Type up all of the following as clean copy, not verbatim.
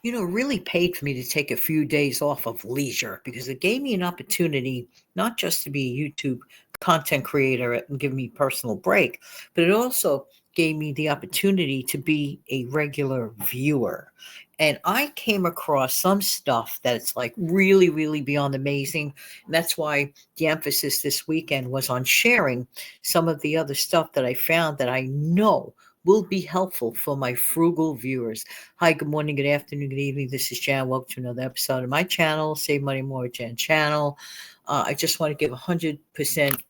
really paid for me to take a few days off of leisure because it gave me an opportunity not just to be a YouTube content creator and give me personal break, but it also gave me the opportunity to be a regular viewer. And I came across some stuff that's like really, really beyond amazing. And that's why the emphasis this weekend was on sharing some of the other stuff that I found that I know will be helpful for my frugal viewers. Hi, good morning, good afternoon, good evening. This is Jan. Welcome to another episode of my channel, Save Money More with Jan channel. I just want to give 100%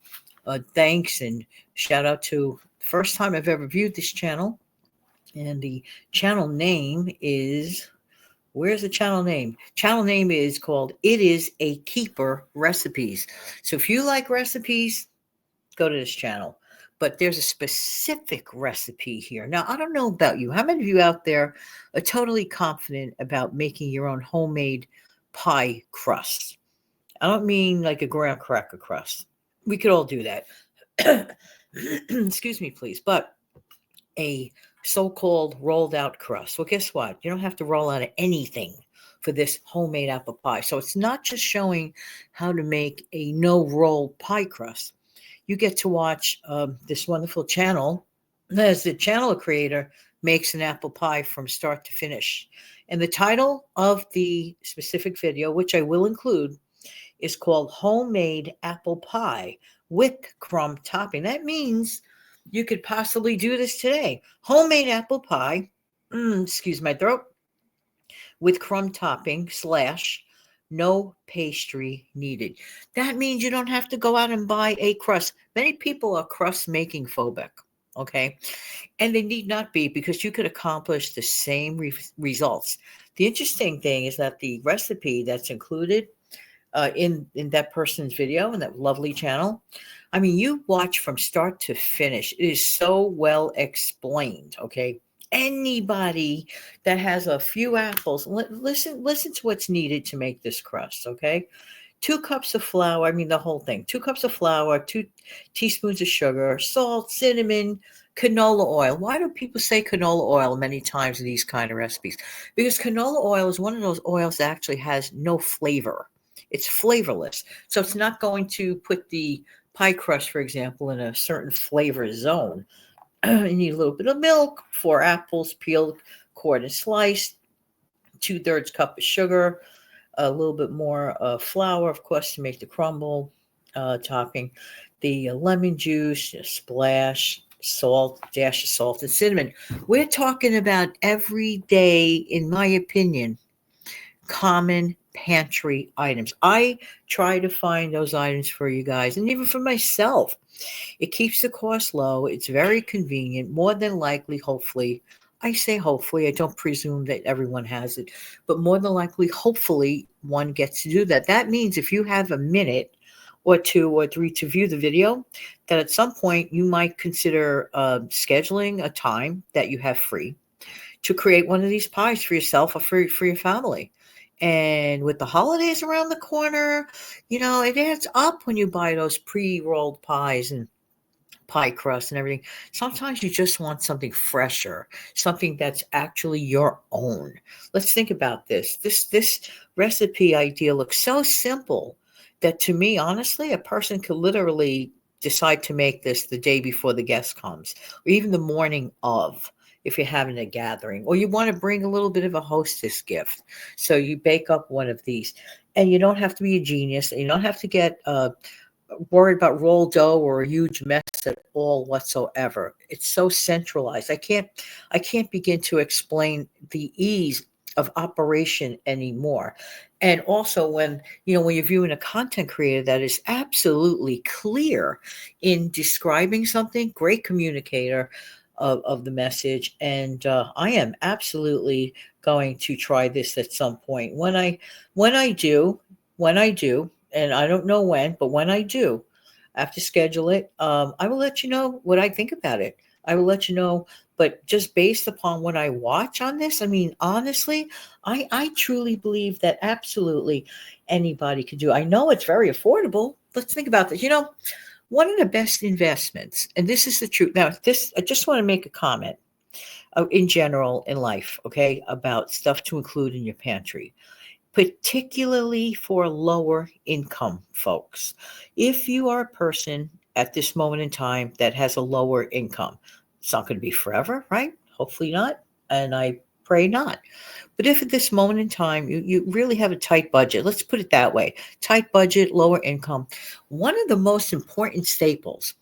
thanks and shout out to the first time I've ever viewed this channel. And the channel name is, where's the channel name? Channel name is called It Is a Keeper Recipes. So if you like recipes, go to this channel. But there's a specific recipe here. Now, I don't know about you. How many of you out there are totally confident about making your own homemade pie crust? I don't mean like a graham cracker crust. We could all do that. Excuse me, please. But a so-called rolled out crust. Well, guess what? You don't have to roll out anything for this homemade apple pie. So it's not just showing how to make a no-roll pie crust. You get to watch this wonderful channel as the channel creator makes an apple pie from start to finish. And the title of the specific video, which I will include, is called Homemade Apple Pie with Crumb Topping. That means you could possibly do this today. Homemade apple pie, excuse my throat, with crumb topping / no pastry needed. That means you don't have to go out and buy a crust. Many people are crust making phobic, okay? And they need not be, because you could accomplish the same results. The interesting thing is that the recipe that's included in that person's video in that lovely channel, I mean, you watch from start to finish. It is so well explained, okay? Anybody that has a few apples, listen to what's needed to make this crust, okay? 2 cups of flour, I mean the whole thing. 2 cups of flour, 2 teaspoons of sugar, salt, cinnamon, canola oil. Why do people say canola oil many times in these kind of recipes? Because canola oil is one of those oils that actually has no flavor. It's flavorless. So it's not going to put the pie crust, for example, in a certain flavor zone. You need a little bit of milk, 4 apples, peeled, cored, and sliced, 2/3 cup of sugar, a little bit more flour, of course, to make the crumble topping, the lemon juice, a splash, salt, dash of salt, and cinnamon. We're talking about everyday, in my opinion, common pantry items. I try to find those items for you guys and even for myself. It keeps the cost low. It's very convenient. More than likely, hopefully, I say hopefully, I don't presume that everyone has it, but more than likely, hopefully, one gets to do that. That means if you have a minute or 2 or 3 to view the video, that at some point you might consider scheduling a time that you have free to create one of these pies for yourself or for your family. And with the holidays around the corner, it adds up when you buy those pre-rolled pies and pie crust and everything. Sometimes you just want something fresher, something that's actually your own. Let's think about this. This recipe idea looks so simple that, to me, honestly, a person could literally decide to make this the day before the guest comes, or even the morning of, if you're having a gathering, or you want to bring a little bit of a hostess gift. So you bake up one of these, and you don't have to be a genius, and you don't have to get worried about rolled dough or a huge mess at all whatsoever. It's so centralized. I can't begin to explain the ease of operation anymore. And also, when you're viewing a content creator that is absolutely clear in describing something, great communicator of the message. And I am absolutely going to try this at some point. When I do, and I don't know when, but when I do, I have to schedule it. I will let you know what I think about it. I will let you know, but just based upon what I watch on this, I mean, honestly, I truly believe that absolutely anybody could do. I know it's very affordable. Let's think about this. One of the best investments, and this is the truth. Now, I just want to make a comment. in general in life, okay, about stuff to include in your pantry, particularly for lower income folks. If you are a person at this moment in time that has a lower income, it's not going to be forever, right? Hopefully not. And I pray not. But if at this moment in time you really have a tight budget, let's put it that way, tight budget, lower income, one of the most important staples,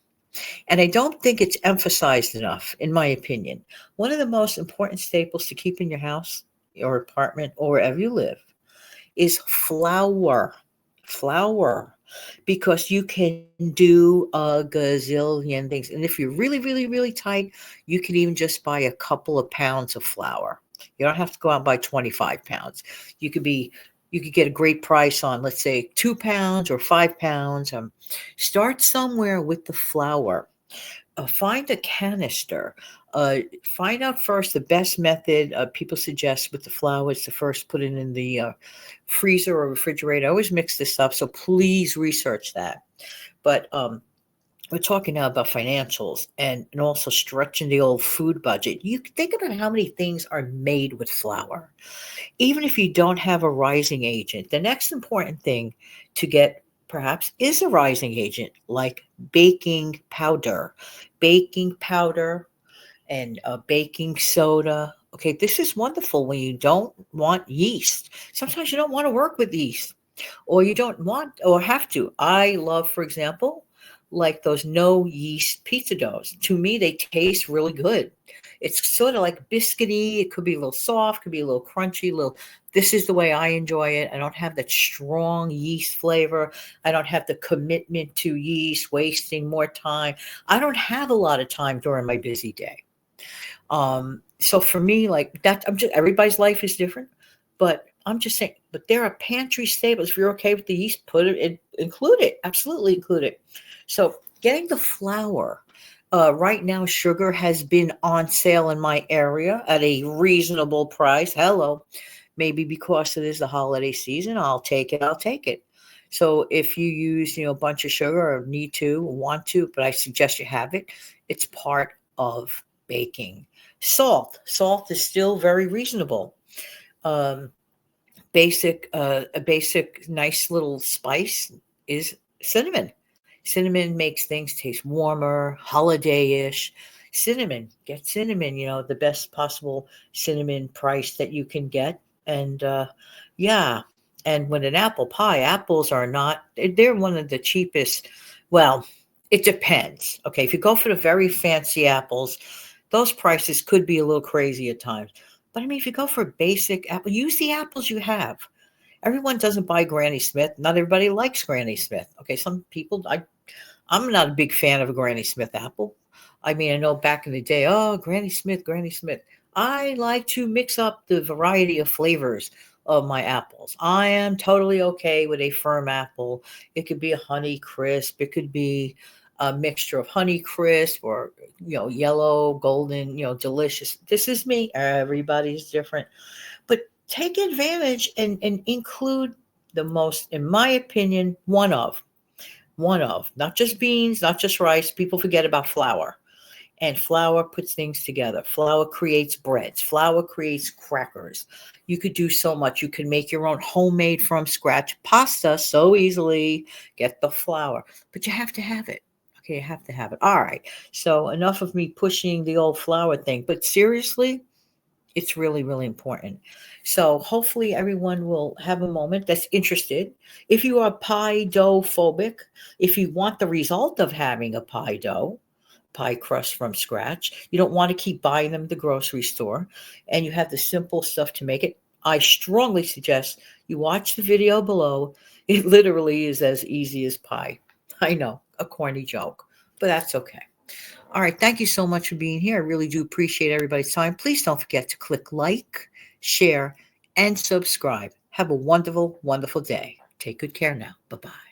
and I don't think it's emphasized enough, in my opinion, one of the most important staples to keep in your house, your apartment, or wherever you live is flour. Flour. Because you can do a gazillion things. And if you're really, really, really tight, you can even just buy a couple of pounds of flour. You don't have to go out and buy 25 pounds. You could be you could get a great price on, let's say, 2 pounds or 5 pounds. Start somewhere with the flour. Find a canister. Find out first the best method people suggest with the flour is to first put it in the freezer or refrigerator. I always mix this up, so please research that. But we're talking now about financials and also stretching the old food budget. You think about how many things are made with flour. Even if you don't have a rising agent, the next important thing to get perhaps is a rising agent like baking powder. Baking powder and baking soda. Okay, this is wonderful when you don't want yeast. Sometimes you don't want to work with yeast or you don't want or have to. I love, for example, like those no yeast pizza doughs. To me, they taste really good. It's sort of like biscuity. It could be a little soft, could be a little crunchy, a little. This is the way I enjoy it. I don't have that strong yeast flavor. I don't have the commitment to yeast, wasting more time. I don't have a lot of time during my busy day. So for me, like that, I'm just everybody's life is different, but I'm just saying, but there are pantry staples. If you're okay with the yeast, put it in, include it, absolutely include it. So getting the flour. Right now, sugar has been on sale in my area at a reasonable price. Hello, maybe because it is the holiday season, I'll take it. I'll take it. So if you use, a bunch of sugar or need to, want to, but I suggest you have it. It's part of baking. Salt is still very reasonable. Um, a basic nice little spice is cinnamon. Cinnamon makes things taste warmer, holiday-ish. Get cinnamon, the best possible cinnamon price that you can get. And yeah, and when an apple pie, apples are not, they're one of the cheapest. Well, it depends. Okay, if you go for the very fancy apples, those prices could be a little crazy at times. But I mean, if you go for a basic apple, use the apples you have. Everyone doesn't buy Granny Smith. Not everybody likes Granny Smith. Okay, some people, I'm not a big fan of a Granny Smith apple. I mean, I know back in the day, oh, Granny Smith, Granny Smith. I like to mix up the variety of flavors of my apples. I am totally okay with a firm apple. It could be a Honey Crisp. It could be a mixture of Honey Crisp or, yellow, golden, delicious. This is me. Everybody's different. But take advantage and include the most, in my opinion, one of, not just beans, not just rice. People forget about flour. And flour puts things together. Flour creates breads. Flour creates crackers. You could do so much. You can make your own homemade from scratch pasta so easily. Get the flour. But you have to have it. Okay, you have to have it. All right. So enough of me pushing the old flour thing. But seriously, it's really, really important. So hopefully everyone will have a moment that's interested. If you are pie dough phobic, if you want the result of having a pie crust from scratch, you don't want to keep buying them at the grocery store, and you have the simple stuff to make it, I strongly suggest you watch the video below. It literally is as easy as pie. I know, a corny joke, but that's okay. All right. Thank you so much for being here. I really do appreciate everybody's time. Please don't forget to click like, share, and subscribe. Have a wonderful, wonderful day. Take good care now. Bye bye.